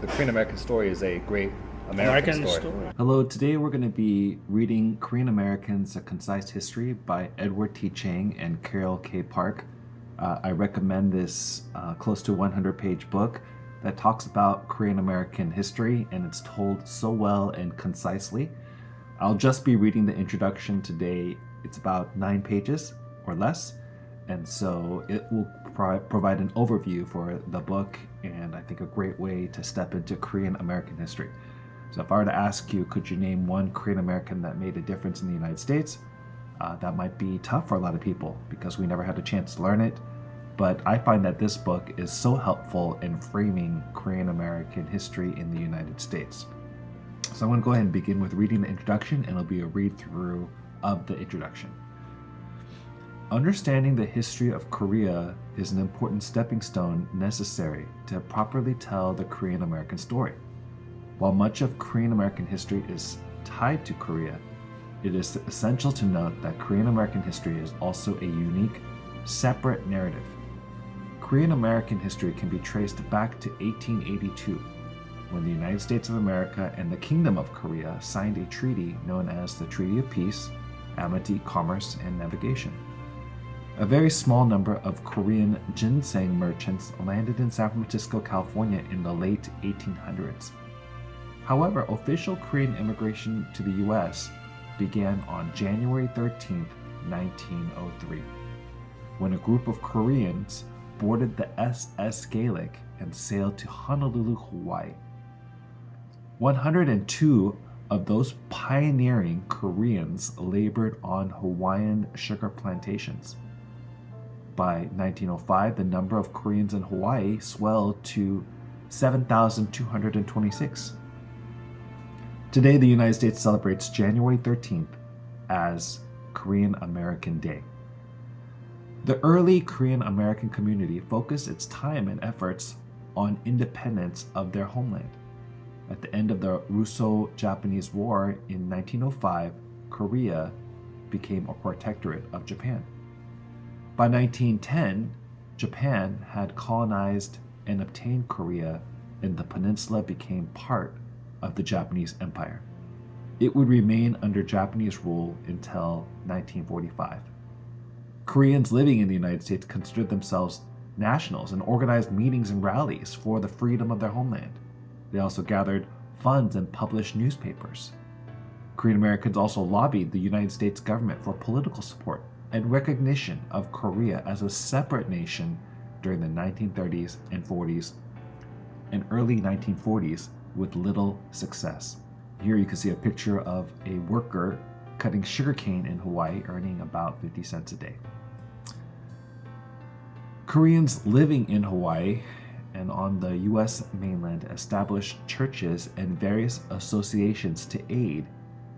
the Korean American story is a great American story. Hello, today we're going to be reading Korean Americans, A Concise History by Edward T. Chang and Carol K. Park. I recommend this close to 100-page book that talks about Korean American history, and it's told so well and concisely. I'll just be reading the introduction today. It's about 9 pages or less, and so it will provide an overview for the book, and I think a great way to step into Korean American history. So if I were to ask you, could you name one Korean American that made a difference in the United States? That might be tough for a lot of people because we never had a chance to learn it. But I find that this book is so helpful in framing Korean American history in the United States. So I'm going to go ahead and begin with reading the introduction, and it'll be a read through of the introduction. Understanding the history of Korea is an important stepping stone necessary to properly tell the Korean American story. While much of Korean American history is tied to Korea, it is essential to note that Korean American history is also a unique, separate narrative. Korean American history can be traced back to 1882, when the United States of America and the Kingdom of Korea signed a treaty known as the Treaty of Peace, Amity, Commerce, and Navigation. A very small number of Korean ginseng merchants landed in San Francisco, California in the late 1800s. However, official Korean immigration to the U.S. began on January 13, 1903, when a group of Koreans boarded the SS Gaelic and sailed to Honolulu, Hawaii. 102 of those pioneering Koreans labored on Hawaiian sugar plantations. By 1905, the number of Koreans in Hawaii swelled to 7,226. Today, the United States celebrates January 13th as Korean American Day. The early Korean American community focused its time and efforts on independence of their homeland. At the end of the Russo-Japanese War in 1905, Korea became a protectorate of Japan. By 1910, Japan had colonized and obtained Korea, and the peninsula became part of the Japanese Empire. It would remain under Japanese rule until 1945. Koreans living in the United States considered themselves nationals and organized meetings and rallies for the freedom of their homeland. They also gathered funds and published newspapers. Korean Americans also lobbied the United States government for political support and recognition of Korea as a separate nation during the 1930s and 40s and early 1940s with little success. Here you can see a picture of a worker cutting sugarcane in Hawaii, earning about 50 cents a day. Koreans living in Hawaii and on the U.S. mainland established churches and various associations to aid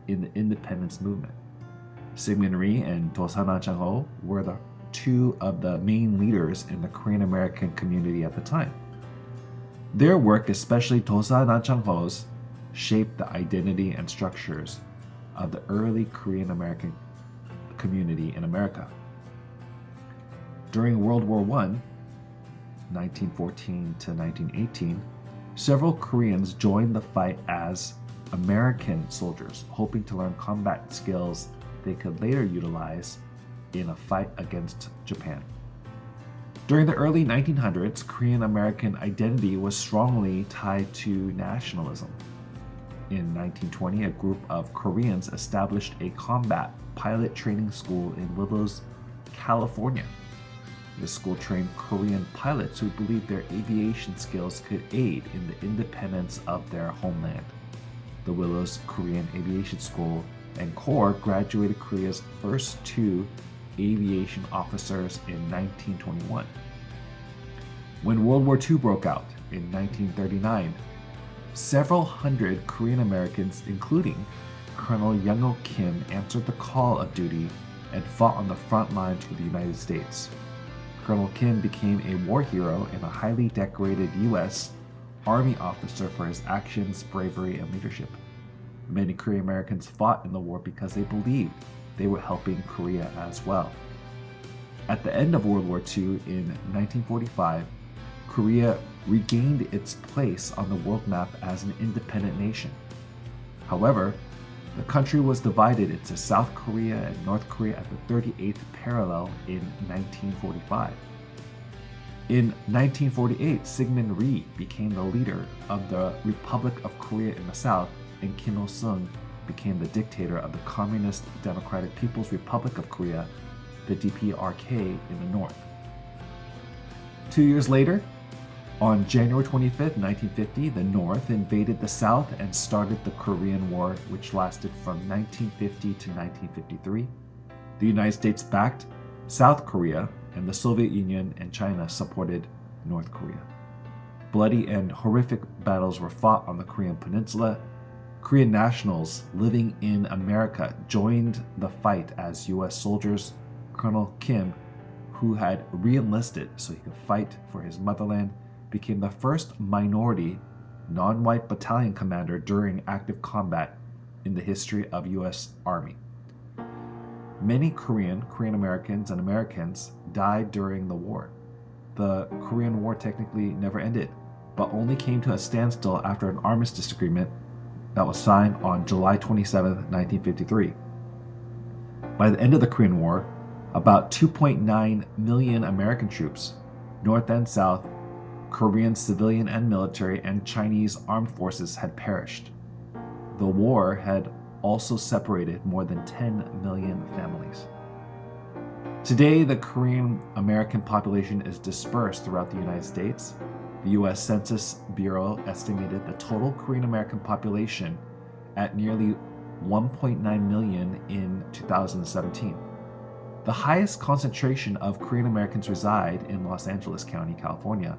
in the independence movement. Sigmund Rhee and Tosa Chang were the two of the main leaders in the Korean American community at the time. Their work, especially Tosa Chang-ho's, shaped the identity and structures of the early Korean American community in America. During World War I, 1914 to 1918, several Koreans joined the fight as American soldiers, hoping to learn combat skills they could later utilize in a fight against Japan. During the early 1900s, Korean American identity was strongly tied to nationalism. In 1920, a group of Koreans established a combat pilot training school in Willows, California. The school trained Korean pilots who believed their aviation skills could aid in the independence of their homeland. The Willows Korean Aviation School and Corps graduated Korea's first 2 aviation officers in 1921. When World War II broke out in 1939, several hundred Korean Americans, including Colonel Young-oh Kim, answered the call of duty and fought on the front lines for the United States. Colonel Kim became a war hero and a highly decorated U.S. Army officer for his actions, bravery, and leadership. Many Korean Americans fought in the war because they believed they were helping Korea as well. At the end of World War II in 1945, Korea regained its place on the world map as an independent nation. However, the country was divided into South Korea and North Korea at the 38th parallel in 1945. In 1948, Syngman Rhee became the leader of the Republic of Korea in the south, and Kim Il-sung became the dictator of the Communist Democratic People's Republic of Korea, the DPRK, in the north. 2 years later, on January 25, 1950, the North invaded the South and started the Korean War, which lasted from 1950 to 1953. The United States backed South Korea, and the Soviet Union and China supported North Korea. Bloody and horrific battles were fought on the Korean Peninsula. Korean nationals living in America joined the fight as U.S. soldiers. Colonel Kim, who had re-enlisted so he could fight for his motherland, became the first minority, non-white battalion commander during active combat in the history of U.S. Army. Many Korean Americans, and Americans died during the war. The Korean War technically never ended, but only came to a standstill after an armistice agreement that was signed on July 27, 1953. By the end of the Korean War, about 2.9 million American troops, North and South, Korean civilian and military, and Chinese armed forces had perished. The war had also separated more than 10 million families. Today, the Korean American population is dispersed throughout the United States. The U.S. Census Bureau estimated the total Korean American population at nearly 1.9 million in 2017. The highest concentration of Korean Americans reside in Los Angeles County, California,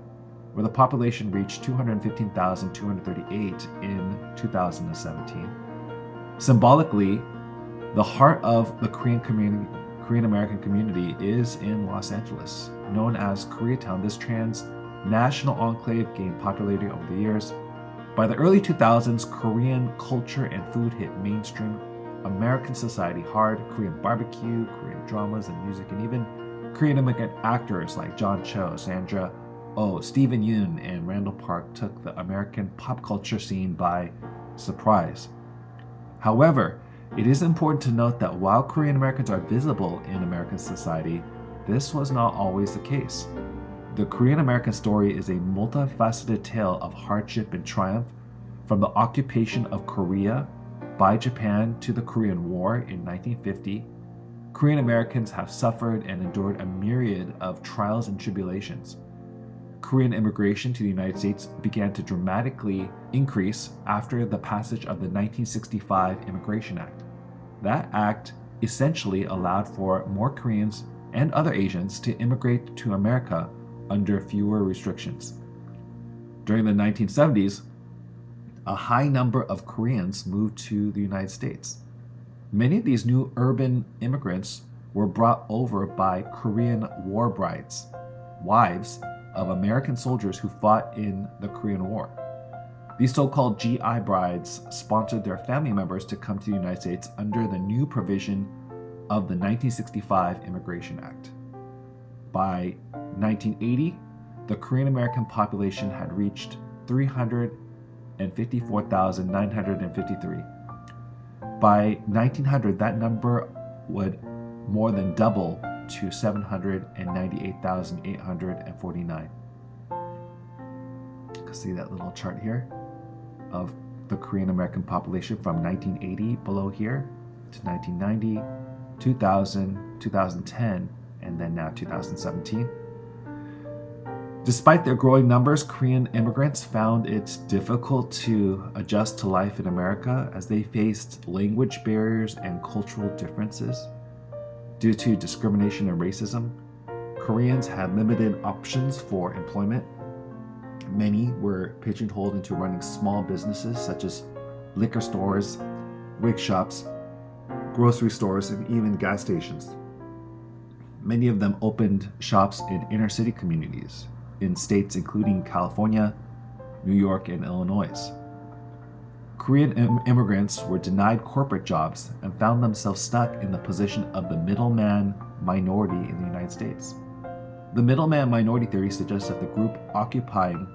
where the population reached 215,238 in 2017. Symbolically, the heart of the Korean American community is in Los Angeles. Known as Koreatown, this transnational enclave gained popularity over the years. By the early 2000s, Korean culture and food hit mainstream American society hard. Korean barbecue, Korean dramas and music, and even Korean American actors like John Cho, Sandra Oh, Stephen Yoon, and Randall Park took the American pop culture scene by surprise. However, it is important to note that while Korean Americans are visible in American society, this was not always the case. The Korean American story is a multifaceted tale of hardship and triumph, from the occupation of Korea by Japan to the Korean War in 1950. Korean Americans have suffered and endured a myriad of trials and tribulations. Korean immigration to the United States began to dramatically increase after the passage of the 1965 Immigration Act. That act essentially allowed for more Koreans and other Asians to immigrate to America under fewer restrictions. During the 1970s, a high number of Koreans moved to the United States. Many of these new urban immigrants were brought over by Korean war brides, wives of American soldiers who fought in the Korean War. These so-called GI brides sponsored their family members to come to the United States under the new provision of the 1965 Immigration Act. By 1980, the Korean American population had reached 354,953. By 1900, that number would more than double to 798,849. You can see that little chart here of the Korean American population from 1980 below here to 1990, 2000, 2010, and then now 2017. Despite their growing numbers, Korean immigrants found it difficult to adjust to life in America as they faced language barriers and cultural differences. Due to discrimination and racism, Koreans had limited options for employment. Many were pigeonholed into running small businesses such as liquor stores, wig shops, grocery stores, and even gas stations. Many of them opened shops in inner city communities in states including California, New York, and Illinois. Korean immigrants were denied corporate jobs and found themselves stuck in the position of the middleman minority in the United States. The middleman minority theory suggests that the group occupying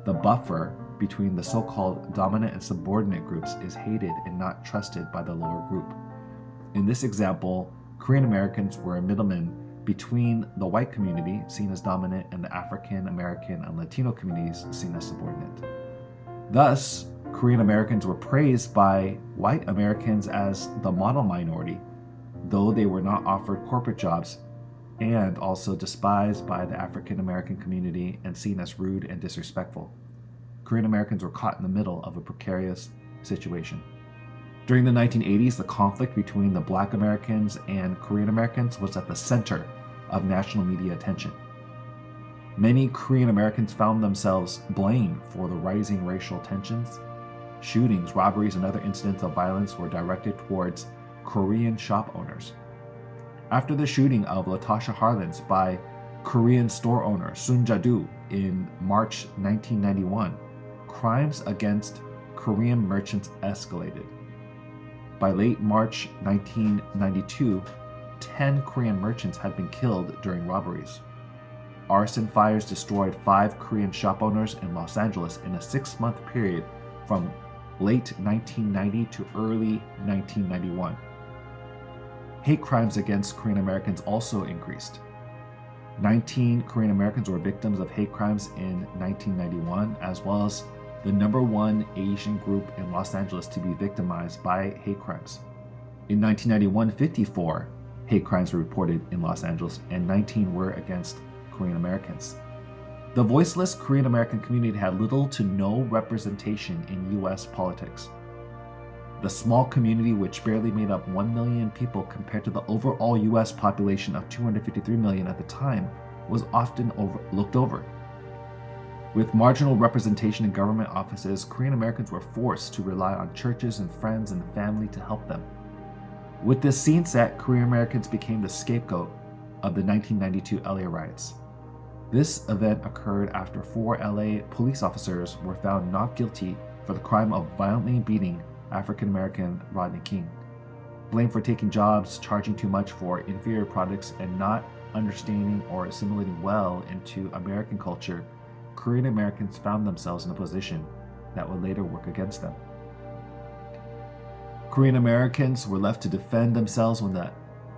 The buffer between the so-called dominant and subordinate groups is hated and not trusted by the lower group. In this example, Korean Americans were a middleman between the white community, seen as dominant, and the African American and Latino communities, seen as subordinate. Thus, Korean Americans were praised by white Americans as the model minority, though they were not offered corporate jobs, and also despised by the African American community and seen as rude and disrespectful. Korean Americans were caught in the middle of a precarious situation. During the 1980s, the conflict between the Black Americans and Korean Americans was at the center of national media attention. Many Korean Americans found themselves blamed for the rising racial tensions. Shootings, robberies, and other incidents of violence were directed towards Korean shop owners. After the shooting of Latasha Harlins by Korean store owner Sun Ja-doo in March 1991, crimes against Korean merchants escalated. By late March 1992, 10 Korean merchants had been killed during robberies. Arson fires destroyed 5 Korean shop owners in Los Angeles in a 6-month period from late 1990 to early 1991. Hate crimes against Korean Americans also increased. 19 Korean Americans were victims of hate crimes in 1991, as well as the #1 Asian group in Los Angeles to be victimized by hate crimes. In 1991, 54 hate crimes were reported in Los Angeles, and 19 were against Korean Americans. The voiceless Korean American community had little to no representation in U.S. politics. The small community, which barely made up 1 million people compared to the overall U.S. population of 253 million at the time, was often looked over. With marginal representation in government offices, Korean Americans were forced to rely on churches and friends and family to help them. With this scene set, Korean Americans became the scapegoat of the 1992 LA riots. This event occurred after 4 LA police officers were found not guilty for the crime of violently beating African American Rodney King. Blamed for taking jobs, charging too much for inferior products, and not understanding or assimilating well into American culture, Korean Americans found themselves in a position that would later work against them. Korean Americans were left to defend themselves when the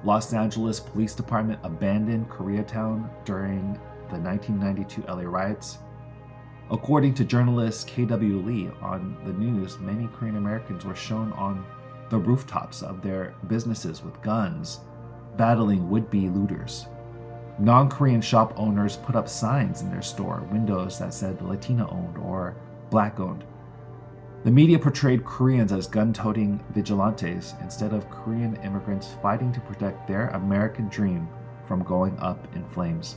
Los Angeles Police Department abandoned Koreatown during the 1992 LA riots. According to journalist K.W. Lee on the news, many Korean Americans were shown on the rooftops of their businesses with guns, battling would-be looters. Non-Korean shop owners put up signs in their store windows that said Latina-owned or Black-owned. The media portrayed Koreans as gun-toting vigilantes instead of Korean immigrants fighting to protect their American dream from going up in flames.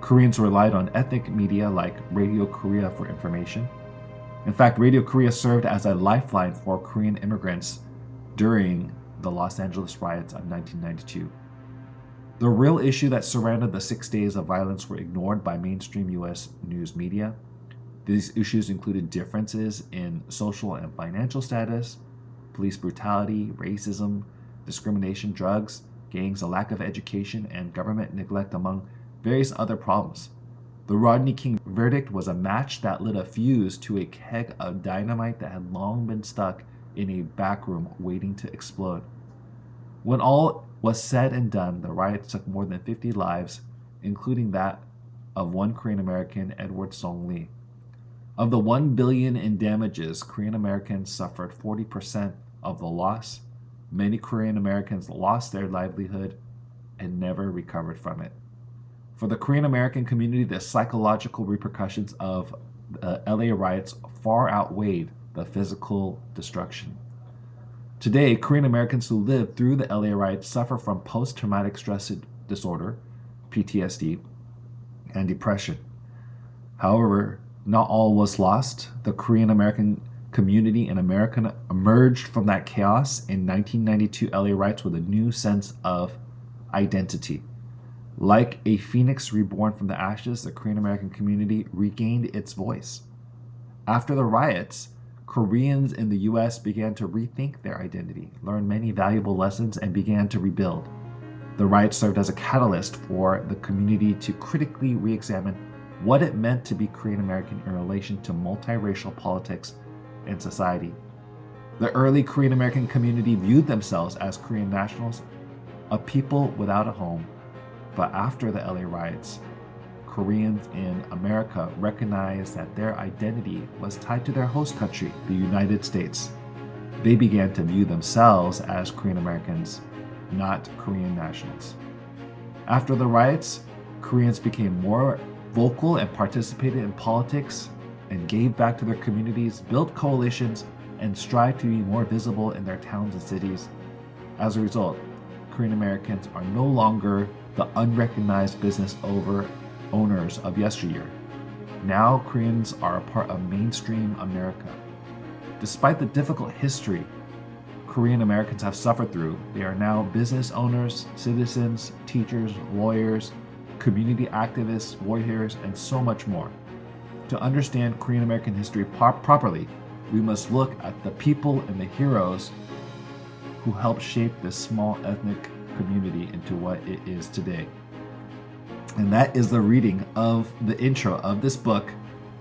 Koreans relied on ethnic media like Radio Korea for information. In fact, Radio Korea served as a lifeline for Korean immigrants during the Los Angeles riots of 1992. The real issue that surrounded the 6 days of violence were ignored by mainstream U.S. news media. These issues included differences in social and financial status, police brutality, racism, discrimination, drugs, gangs, a lack of education, and government neglect, among various other problems. The Rodney King verdict was a match that lit a fuse to a keg of dynamite that had long been stuck in a back room waiting to explode. When all was said and done, the riots took more than 50 lives, including that of one Korean American, Edward Song Lee. Of the $1 billion in damages, Korean Americans suffered 40% of the loss. Many Korean Americans lost their livelihood and never recovered from it. For the Korean American community, the psychological repercussions of the LA riots far outweighed the physical destruction. Today, Korean Americans who lived through the LA riots suffer from post-traumatic stress disorder, PTSD, and depression. However, not all was lost. The Korean American community in America emerged from that chaos in 1992 LA riots with a new sense of identity. Like a phoenix reborn from the ashes, the Korean American community regained its voice. After the riots, Koreans in the U.S. began to rethink their identity, learn many valuable lessons, and began to rebuild. The riots served as a catalyst for the community to critically re-examine what it meant to be Korean American in relation to multiracial politics and society. The early Korean American community viewed themselves as Korean nationals, a people without a home. But after the LA riots, Koreans in America recognized that their identity was tied to their host country, the United States. They began to view themselves as Korean Americans, not Korean nationals. After the riots, Koreans became more vocal and participated in politics and gave back to their communities, built coalitions, and strived to be more visible in their towns and cities. As a result, Korean Americans are no longer the unrecognized business owners of yesteryear. Now Koreans are a part of mainstream America. Despite the difficult history Korean Americans have suffered through, they are now business owners, citizens, teachers, lawyers, community activists, warriors, and so much more. To understand Korean American history properly, we must look at the people and the heroes who helped shape this small ethnic community into what it is today. And that is the reading of the intro of this book,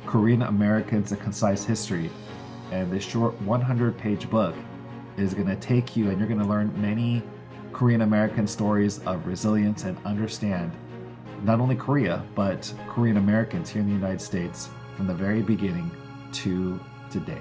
Korean Americans: A Concise History. And this short 100-page book is going to take you, and you're going to learn many Korean American stories of resilience and understand not only Korea, but Korean Americans here in the United States from the very beginning to today.